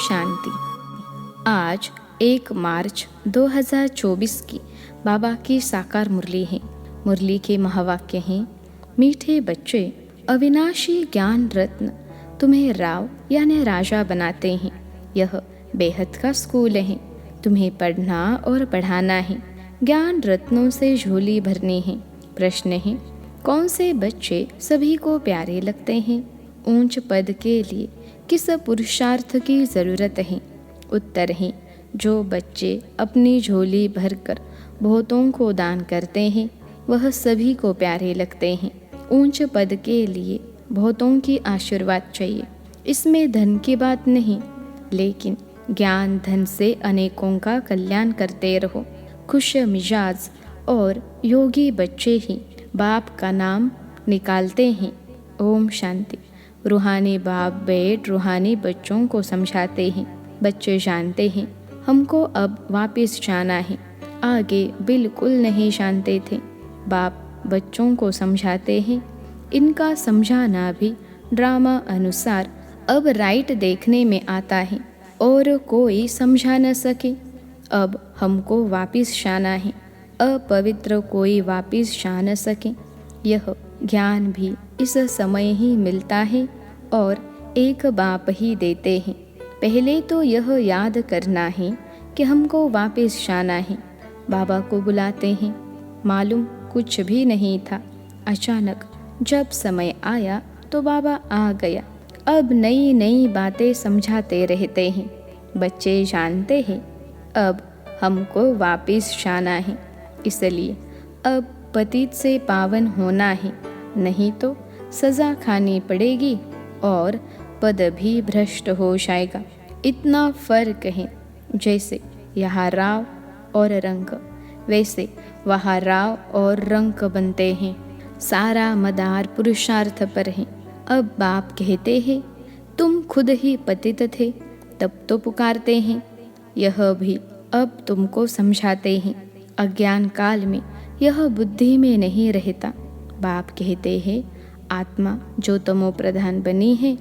शांति। आज 1 मार्च 2024 की बाबा की साकार मुरली है। मुरली के महावाक्य हैं, मीठे बच्चे अविनाशी ज्ञान रत्न तुम्हें राव यानी राजा बनाते हैं। यह बेहद का स्कूल है, तुम्हें पढ़ना और पढ़ाना है। ज्ञान रत्नों से झोली भरनी है। प्रश्न है, कौन से बच्चे सभी को प्यारे लगते हैं? ऊंच पद के लिए किस पुरुषार्थ की ज़रूरत है? उत्तर है, जो बच्चे अपनी झोली भरकर बहुतों को दान करते हैं वह सभी को प्यारे लगते हैं। ऊंच पद के लिए बहुतों की आशीर्वाद चाहिए। इसमें धन की बात नहीं, लेकिन ज्ञान धन से अनेकों का कल्याण करते रहो। खुश मिजाज और योगी बच्चे ही बाप का नाम निकालते हैं। ओम शांति। रूहानी बाप बेट रूहानी बच्चों को समझाते हैं। बच्चे जानते हैं हमको अब वापस जाना है, आगे बिल्कुल नहीं जानते थे। बाप बच्चों को समझाते हैं। इनका समझाना भी ड्रामा अनुसार अब राइट देखने में आता है और कोई समझा न सके। अब हमको वापस जाना है, अपवित्र कोई वापस जा न सके। यह ज्ञान भी इस समय ही मिलता है और एक बाप ही देते हैं। पहले तो यह याद करना है कि हमको वापस जाना है। बाबा को बुलाते हैं। मालूम कुछ भी नहीं था, अचानक जब समय आया तो बाबा आ गया। अब नई नई बातें समझाते रहते हैं। बच्चे जानते हैं अब हमको वापस जाना है, इसलिए अब पतित से पावन होना है, नहीं तो सज़ा खानी पड़ेगी और पद भी भ्रष्ट हो जाएगा। इतना फर्क है, जैसे यहाँ राव और रंक, वैसे वहाँ राव और रंक बनते हैं। सारा मदार पुरुषार्थ पर है। अब बाप कहते हैं, तुम खुद ही पतित थे तब तो पुकारते हैं। यह भी अब तुमको समझाते हैं। अज्ञान काल में यह बुद्धि में नहीं रहता। बाप कहते हैं, आत्मा जो तमो प्रधान बनी है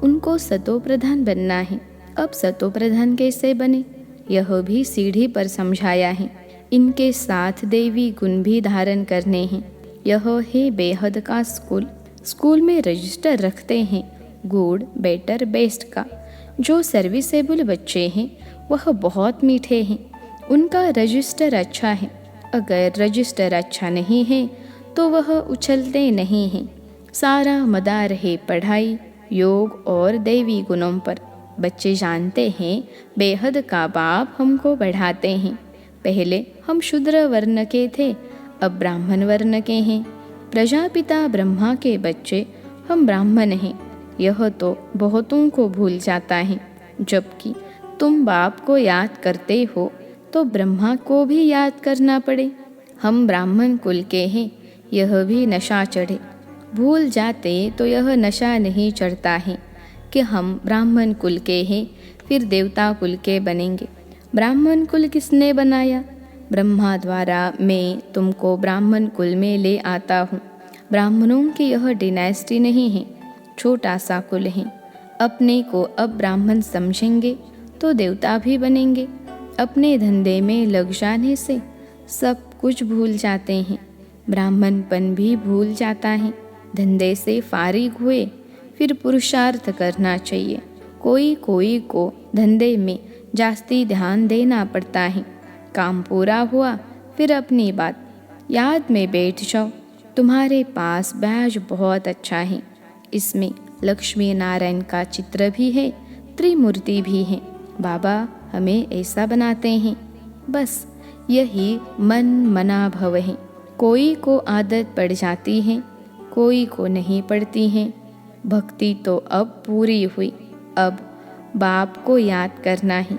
उनको सतो प्रधान बनना है। अब सतो प्रधान कैसे बने, यह भी सीढ़ी पर समझाया है। इनके साथ देवी गुण भी धारण करने हैं। यह है बेहद का स्कूल। स्कूल में रजिस्टर रखते हैं गुड बेटर बेस्ट का। जो सर्विसेबल बच्चे हैं वह बहुत मीठे हैं, उनका रजिस्टर अच्छा है। अगर रजिस्टर अच्छा नहीं है तो वह उछलते नहीं हैं। सारा मदार है पढ़ाई, योग और दैवी गुणों पर। बच्चे जानते हैं बेहद का बाप हमको बढ़ाते हैं। पहले हम शूद्र वर्ण के थे, अब ब्राह्मण वर्ण के हैं। प्रजापिता ब्रह्मा के बच्चे हम ब्राह्मण हैं। यह तो बहुतों को भूल जाता है। जबकि तुम बाप को याद करते हो तो ब्रह्मा को भी याद करना पड़े। हम ब्राह्मण कुल के हैं, यह भी नशा चढ़े। भूल जाते तो यह नशा नहीं चढ़ता है कि हम ब्राह्मण कुल के हैं, फिर देवता कुल के बनेंगे। ब्राह्मण कुल किसने बनाया? ब्रह्मा द्वारा मैं तुमको ब्राह्मण कुल में ले आता हूँ। ब्राह्मणों की यह डिनास्टी नहीं है, छोटा सा कुल है। अपने को अब ब्राह्मण समझेंगे तो देवता भी बनेंगे। अपने धंधे में लग जाने से सब कुछ भूल जाते हैं, ब्राह्मणपन भी भूल जाता है। धंधे से फारिग हुए फिर पुरुषार्थ करना चाहिए। कोई कोई को धंधे में जास्ती ध्यान देना पड़ता है। काम पूरा हुआ फिर अपनी बात याद में बैठ जाओ। तुम्हारे पास बैज बहुत अच्छा है, इसमें लक्ष्मी नारायण का चित्र भी है, त्रिमूर्ति भी है। बाबा हमें ऐसा बनाते हैं। बस यही मन मना भव है। कोई को आदत पड़ जाती है, कोई को नहीं पड़ती है। भक्ति तो अब पूरी हुई, अब बाप को याद करना है।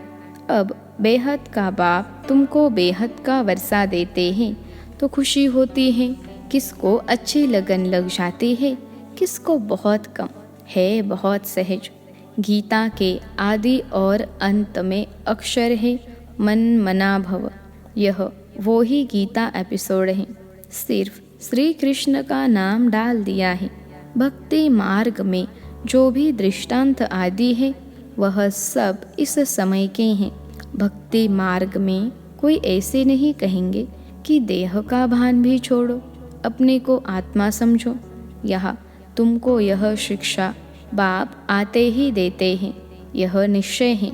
अब बेहद का बाप तुमको बेहद का वर्षा देते हैं तो खुशी होती है। किसको अच्छी लगन लग जाती है, किसको बहुत कम है, बहुत सहज। गीता के आदि और अंत में अक्षर है मन मना भव। यह वो ही गीता एपिसोड है, सिर्फ श्री कृष्ण का नाम डाल दिया है। भक्ति मार्ग में जो भी दृष्टांत आदि है वह सब इस समय के हैं। भक्ति मार्ग में कोई ऐसे नहीं कहेंगे कि देह का भान भी छोड़ो, अपने को आत्मा समझो। यह तुमको यह शिक्षा बाप आते ही देते हैं। यह निश्चय है,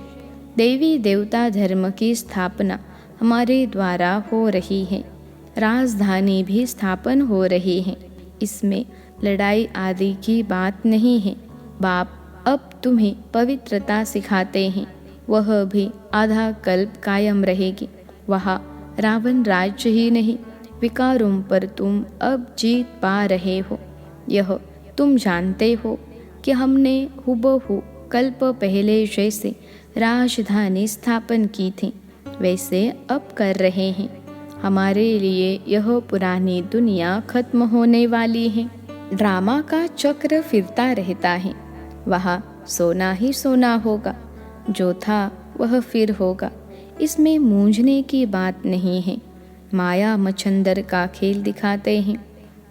देवी देवता धर्म की स्थापना हमारे द्वारा हो रही है। राजधानी भी स्थापन हो रही है। इसमें लड़ाई आदि की बात नहीं है। बाप अब तुम्हें पवित्रता सिखाते हैं। वह भी आधा कल्प कायम रहेगी। वहाँ रावण राज्य ही नहीं, विकारों पर तुम अब जीत पा रहे हो। यह तुम जानते हो कि हमने हुबहू कल्प पहले जैसे राजधानी स्थापन की थी, वैसे अब कर रहे हैं। हमारे लिए यह पुरानी दुनिया खत्म होने वाली है। ड्रामा का चक्र फिरता रहता है। वहाँ सोना ही सोना होगा। जो था वह फिर होगा। इसमें मूंझने की बात नहीं है। माया मच्छंदर का खेल दिखाते हैं।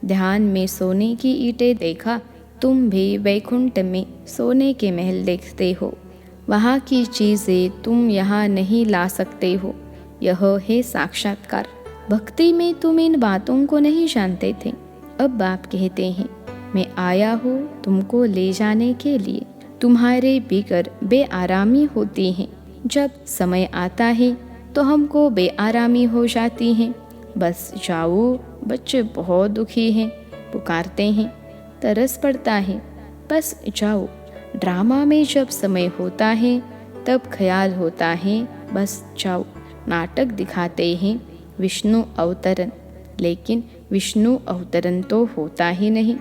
ध्यान में सोने की ईंटें देखा, तुम भी वैकुंठ में सोने के महल देखते हो। वहाँ की चीज़ें तुम यहाँ नहीं ला सकते हो। यह है साक्षात्कार। भक्ति में तुम इन बातों को नहीं जानते थे। अब बाप कहते हैं, मैं आया हूँ तुमको ले जाने के लिए। तुम्हारे बिगर बेआरामी होती है। जब समय आता है तो हमको बेआरामी हो जाती है। बस जाओ, बच्चे बहुत दुखी हैं, पुकारते हैं, तरस पड़ता है, बस जाओ। ड्रामा में जब समय होता है तब ख्याल होता है, बस जाओ। नाटक दिखाते हैं विष्णु अवतरण, लेकिन विष्णु अवतरण तो होता ही नहीं।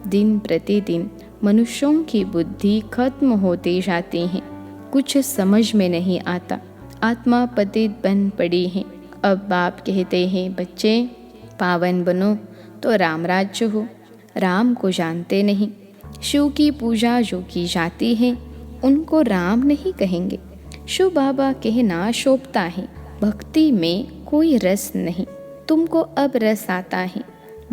दिन प्रतिदिन मनुष्यों की बुद्धि खत्म होती जाती है। कुछ समझ में नहीं आता। आत्मा पतित बन पड़ी है। अब बाप कहते हैं, बच्चे पावन बनो तो राम राज्य हो। राम को जानते नहीं। शिव की पूजा जो की जाती है उनको राम नहीं कहेंगे। शिव बाबा कहना शोभता है। भक्ति में कोई रस नहीं। तुमको अब रस आता है।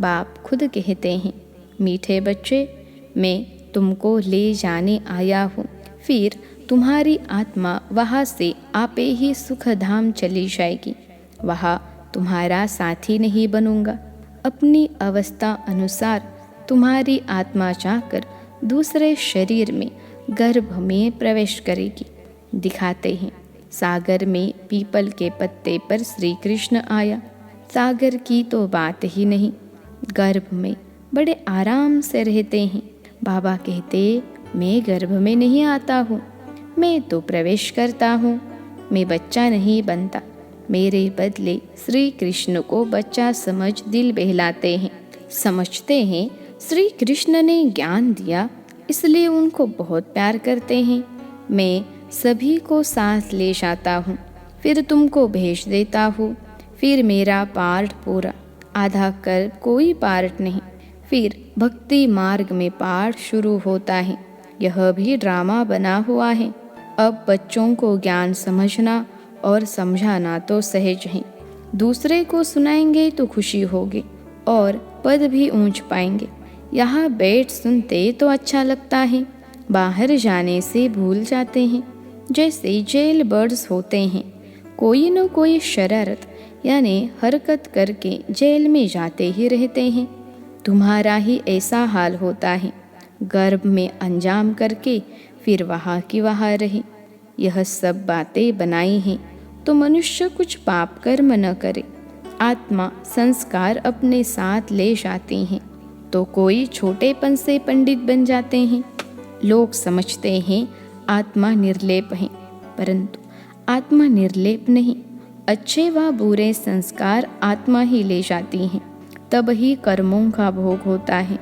बाप खुद कहते हैं, मीठे बच्चे, मैं तुमको ले जाने आया हूँ। फिर तुम्हारी आत्मा वहाँ से आपे ही सुख धाम चली जाएगी। वहाँ तुम्हारा साथी नहीं बनूंगा। अपनी अवस्था अनुसार तुम्हारी आत्मा जाकर दूसरे शरीर में गर्भ में प्रवेश करेगी। दिखाते हैं, सागर में पीपल के पत्ते पर श्री कृष्ण आया। सागर की तो बात ही नहीं। गर्भ में बड़े आराम से रहते हैं। बाबा कहते, मैं गर्भ में नहीं आता हूँ, मैं तो प्रवेश करता हूँ। मैं बच्चा नहीं बनता। मेरे बदले श्री कृष्ण को बच्चा समझ दिल बहलाते हैं। समझते हैं श्री कृष्ण ने ज्ञान दिया, इसलिए उनको बहुत प्यार करते हैं। मैं सभी को साथ ले जाता हूँ, फिर तुमको भेज देता हूँ। फिर मेरा पार्ट पूरा, आधा कर कोई पार्ट नहीं। फिर भक्ति मार्ग में पाठ शुरू होता है। यह भी ड्रामा बना हुआ है। अब बच्चों को ज्ञान समझना और समझाना तो सहज है। दूसरे को सुनाएंगे तो खुशी होगी और पद भी ऊंच पाएंगे। यहाँ बैठ सुनते तो अच्छा लगता है, बाहर जाने से भूल जाते हैं। जैसे जेल बर्ड्स होते हैं, कोई न कोई शरारत यानी हरकत करके जेल में जाते ही रहते हैं। तुम्हारा ही ऐसा हाल होता है। गर्भ में अंजाम करके फिर वहाँ की वहाँ रहे। यह सब बातें बनाई हैं तो मनुष्य कुछ पाप कर्म न करे। आत्मा संस्कार अपने साथ ले जाती हैं तो कोई छोटेपन से पंडित बन जाते हैं। लोग समझते हैं आत्मा निर्लेप है, परंतु आत्मा निर्लेप नहीं। अच्छे व बुरे संस्कार आत्मा ही ले जाती हैं, तब ही कर्मों का भोग होता है।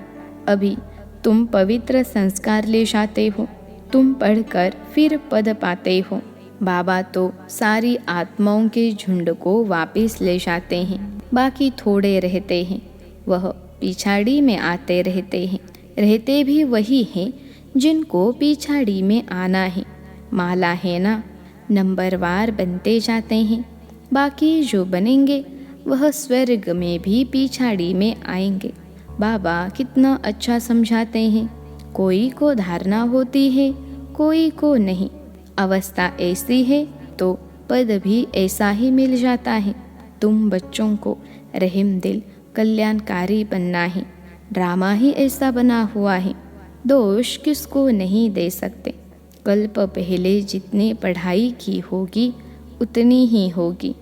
अभी तुम पवित्र संस्कार ले जाते हो, तुम पढ़कर फिर पद पाते हो। बाबा तो सारी आत्माओं के झुंड को वापस ले जाते हैं, बाकी थोड़े रहते हैं। वह पिछाड़ी में आते रहते हैं। रहते भी वही हैं जिनको पिछाड़ी में आना है। माला है ना, नंबरवार बनते जाते हैं। बाकी जो बनेंगे वह स्वर्ग में भी पिछाड़ी में आएंगे। बाबा कितना अच्छा समझाते हैं। कोई को धारणा होती है, कोई को नहीं। अवस्था ऐसी है तो पद भी ऐसा ही मिल जाता है। तुम बच्चों को रहम दिल कल्याणकारी बनना है। ड्रामा ही ऐसा बना हुआ है, दोष किसको नहीं दे सकते। कल्प पहले जितनी पढ़ाई की होगी उतनी ही होगी,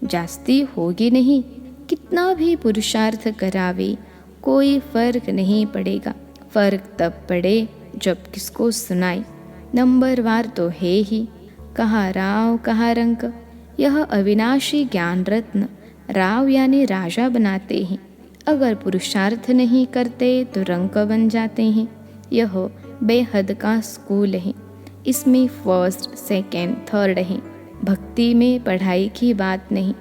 जास्ती होगी नहीं। कितना भी पुरुषार्थ करावे कोई फर्क नहीं पड़ेगा। फर्क तब पड़े जब किसको सुनाए। नंबरवार तो है ही, कहा राव कहा रंक। यह अविनाशी ज्ञान रत्न राव यानी राजा बनाते हैं। अगर पुरुषार्थ नहीं करते तो रंक बन जाते हैं। यह बेहद का स्कूल है। इसमें फर्स्ट सेकंड थर्ड है। भक्ति में पढ़ाई की बात नहीं,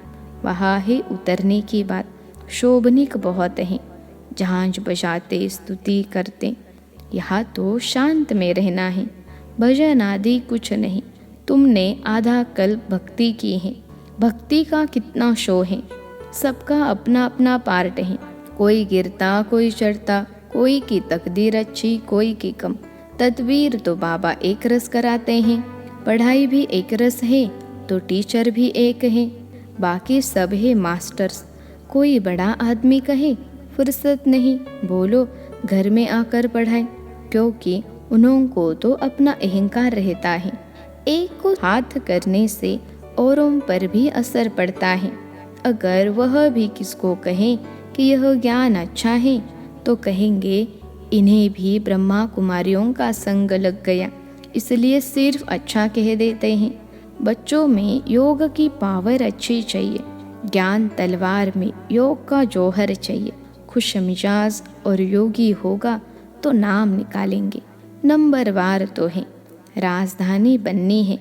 वहाँ है उतरने की बात। शोभनिक बहुत है, झांझ बजाते स्तुति करते। यहाँ तो शांत में रहना है, भजन आदि कुछ नहीं। तुमने आधा कल्प भक्ति की है। भक्ति का कितना शो है, सबका अपना अपना पार्ट है। कोई गिरता कोई चढ़ता, कोई की तकदीर अच्छी कोई की कम। तदबीर तो बाबा एक रस कराते हैं, पढ़ाई भी एक रस है तो टीचर भी एक है, बाकी सब है मास्टर्स। कोई बड़ा आदमी कहे फुर्सत नहीं, बोलो घर में आकर पढ़ाए, क्योंकि उन्हों को तो अपना अहंकार रहता है। एक को हाथ करने से औरों पर भी असर पड़ता है। अगर वह भी किसको कहे कि यह ज्ञान अच्छा है तो कहेंगे इन्हें भी ब्रह्मा कुमारियों का संग लग गया, इसलिए सिर्फ अच्छा कह देते हैं। बच्चों में योग की पावर अच्छी चाहिए। ज्ञान तलवार में योग का जौहर चाहिए। खुश मिजाज और योगी होगा तो नाम निकालेंगे। नंबरवार तो है, राजधानी बननी है।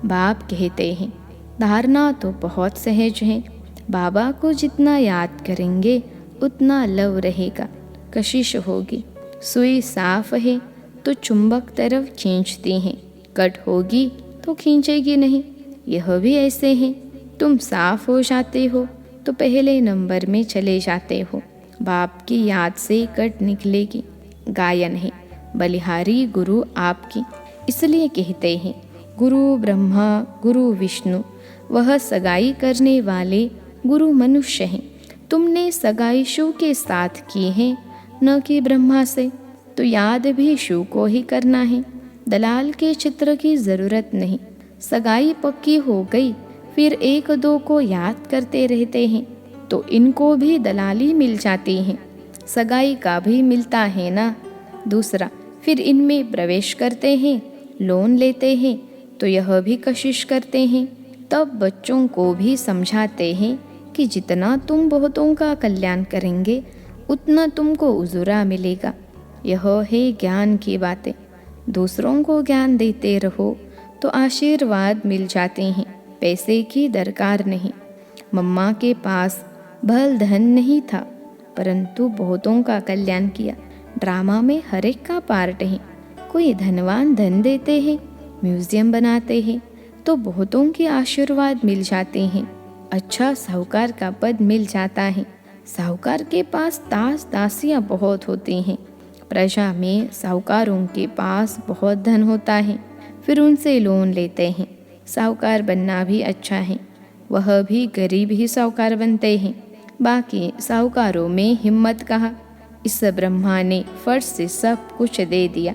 बाप कहते हैं धारणा तो बहुत सहज है। बाबा को जितना याद करेंगे उतना लव रहेगा, कशिश होगी। सुई साफ है तो चुंबक तरफ खींचती है, कट होगी तो खींचेगी नहीं। यह भी ऐसे है, तुम साफ हो जाते हो तो पहले नंबर में चले जाते हो। बाप की याद से कट निकलेगी। गायन है बलिहारी गुरु आपकी, इसलिए कहते हैं गुरु ब्रह्मा गुरु विष्णु। वह सगाई करने वाले गुरु मनुष्य हैं। तुमने सगाई शिव के साथ की है, न कि ब्रह्मा से, तो याद भी शिव को ही करना है। दलाल के चित्र की ज़रूरत नहीं। सगाई पक्की हो गई फिर एक दो को याद करते रहते हैं तो इनको भी दलाली मिल जाती है। सगाई का भी मिलता है ना। दूसरा, फिर इनमें प्रवेश करते हैं, लोन लेते हैं तो यह भी कशिश करते हैं। तब बच्चों को भी समझाते हैं कि जितना तुम बहुतों का कल्याण करेंगे उतना तुमको उजुरा मिलेगा। यह है ज्ञान की बातें। दूसरों को ज्ञान देते रहो तो आशीर्वाद मिल जाते हैं, पैसे की दरकार नहीं। मम्मा के पास भल धन नहीं था परंतु बहुतों का कल्याण किया। ड्रामा में हर एक का पार्ट है। कोई धनवान धन देते हैं, म्यूजियम बनाते हैं तो बहुतों के आशीर्वाद मिल जाते हैं। अच्छा साहूकार का पद मिल जाता है। साहूकार के पास दास दासियाँ बहुत होती हैं। प्रजा में साहूकारों के पास बहुत धन होता है, फिर उनसे लोन लेते हैं। साहूकार बनना भी अच्छा है, वह भी गरीब ही साहूकार बनते हैं। बाकी साहूकारों में हिम्मत कहाँ। इस ब्रह्मा ने फर्श से सब कुछ दे दिया।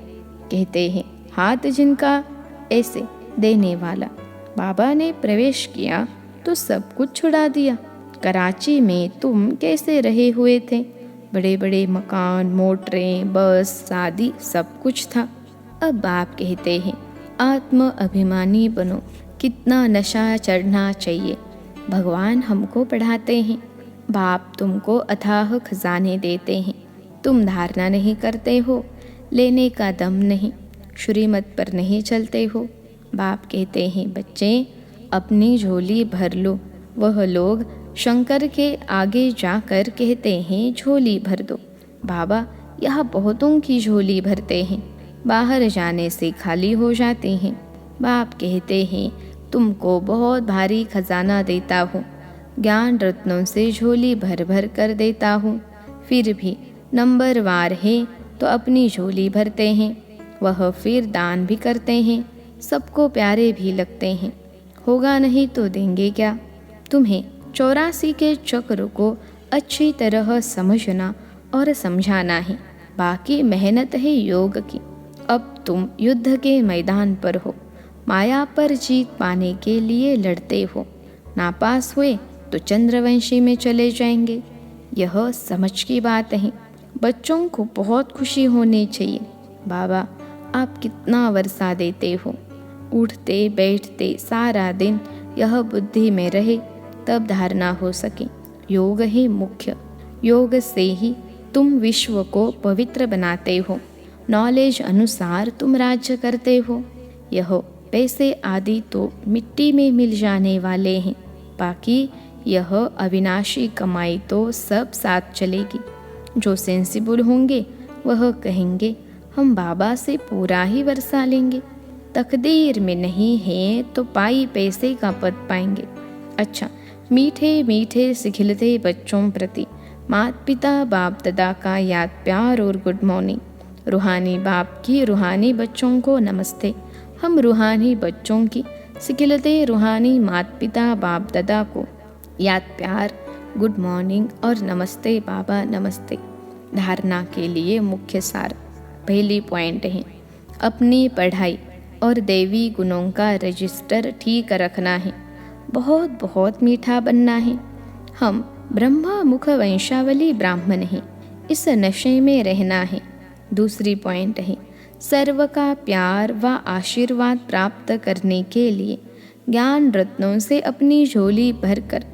कहते हैं हाथ जिनका ऐसे देने वाला। बाबा ने प्रवेश किया तो सब कुछ छुड़ा दिया। कराची में तुम कैसे रहे हुए थे? बड़े बड़े मकान, मोटरें, बस, शादी, सब कुछ था। अब बाप कहते हैं आत्म अभिमानी बनो। कितना नशा चढ़ना चाहिए। भगवान हमको पढ़ाते हैं, बाप तुमको अथाह खजाने देते हैं। तुम धारणा नहीं करते हो, लेने का दम नहीं, श्रीमत पर नहीं चलते हो। बाप कहते हैं बच्चे अपनी झोली भर लो। वह लोग शंकर के आगे जाकर कहते हैं झोली भर दो। बाबा यह बहुतों की झोली भरते हैं, बाहर जाने से खाली हो जाते हैं। बाप कहते हैं तुमको बहुत भारी खजाना देता हूँ, ज्ञान रत्नों से झोली भर भर कर देता हूँ। फिर भी नंबरवार है तो अपनी झोली भरते हैं। वह फिर दान भी करते हैं, सबको प्यारे भी लगते हैं। होगा नहीं तो देंगे क्या। तुम्हें 84 के चक्र को अच्छी तरह समझना और समझाना है। बाकी मेहनत है योग की। अब तुम युद्ध के मैदान पर हो। माया पर जीत पाने के लिए लड़ते हो। नापास हुए तो चंद्रवंशी में चले जाएंगे। यह समझ की बात है। बच्चों को बहुत खुशी होनी चाहिए। बाबा आप कितना वर्षा देते हो। उठते बैठते सारा दिन यह बुद्धि में रहे तब धारणा हो सके। योग ही मुख्य। योग से ही तुम विश्व को पवित्र बनाते हो। नॉलेज अनुसार तुम राज्य करते हो। यह पैसे आदि तो मिट्टी में मिल जाने वाले हैं। बाकी यह अविनाशी कमाई तो सब साथ चलेगी। जो सेंसिबल होंगे वह कहेंगे हम बाबा से पूरा ही वर्षा लेंगे। तकदीर में नहीं है तो पाई पैसे का पद पाएंगे। अच्छा, मीठे मीठे सिखिलते बच्चों प्रति माता पिता बाप दादा का याद प्यार और गुड मॉर्निंग। रूहानी बाप की रूहानी बच्चों को नमस्ते। हम रूहानी बच्चों की सिखिलते रूहानी माता पिता बाप दादा को याद प्यार, गुड मॉर्निंग और नमस्ते बाबा नमस्ते। धारणा के लिए मुख्य सार। पहली पॉइंट है अपनी पढ़ाई और देवी गुणों का रजिस्टर ठीक रखना है। बहुत बहुत मीठा बनना है। हम ब्रह्मा मुख वंशावली ब्राह्मण हैं। इस नशे में रहना है। दूसरी पॉइंट है सर्व का प्यार व आशीर्वाद प्राप्त करने के लिए ज्ञान रत्नों से अपनी झोली भरकर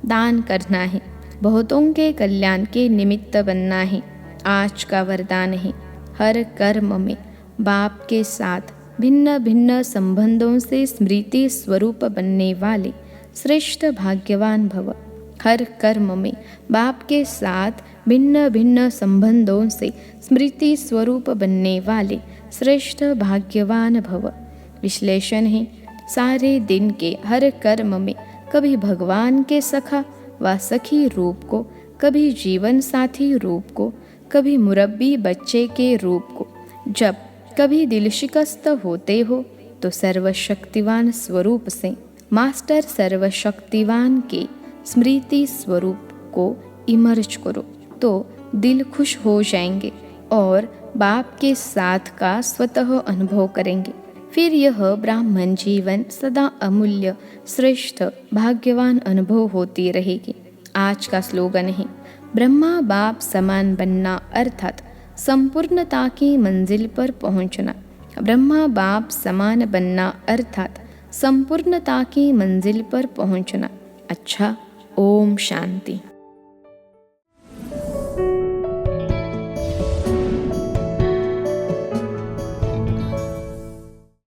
दान करना है। बहुतों के कल्याण के निमित्त बनना है। आज का वरदान है हर कर्म में बाप के साथ भिन्न भिन्न संबंधों से स्मृति स्वरूप बनने वाले श्रेष्ठ भाग्यवान भव। हर कर्म में बाप के साथ भिन्न भिन्न संबंधों से स्मृति स्वरूप बनने वाले श्रेष्ठ भाग्यवान भव। विश्लेषण है सारे दिन के हर कर्म में कभी भगवान के सखा व सखी रूप को, कभी जीवन साथी रूप को, कभी मुरब्बी बच्चे के रूप को, जब कभी दिल शिकस्त होते हो तो सर्वशक्तिवान स्वरूप से मास्टर सर्वशक्तिवान के स्मृति स्वरूप को इमर्ज करो तो दिल खुश हो जाएंगे और बाप के साथ का स्वतः अनुभव करेंगे। फिर यह ब्राह्मण जीवन सदा अमूल्य श्रेष्ठ भाग्यवान अनुभव होती रहेगी। आज का स्लोगन है ब्रह्मा बाप समान बनना अर्थात संपूर्णता की मंजिल पर पहुंचना। ब्रह्मा बाप समान बनना अर्थात संपूर्णता की मंजिल पर पहुंचना। अच्छा, ओम शांति।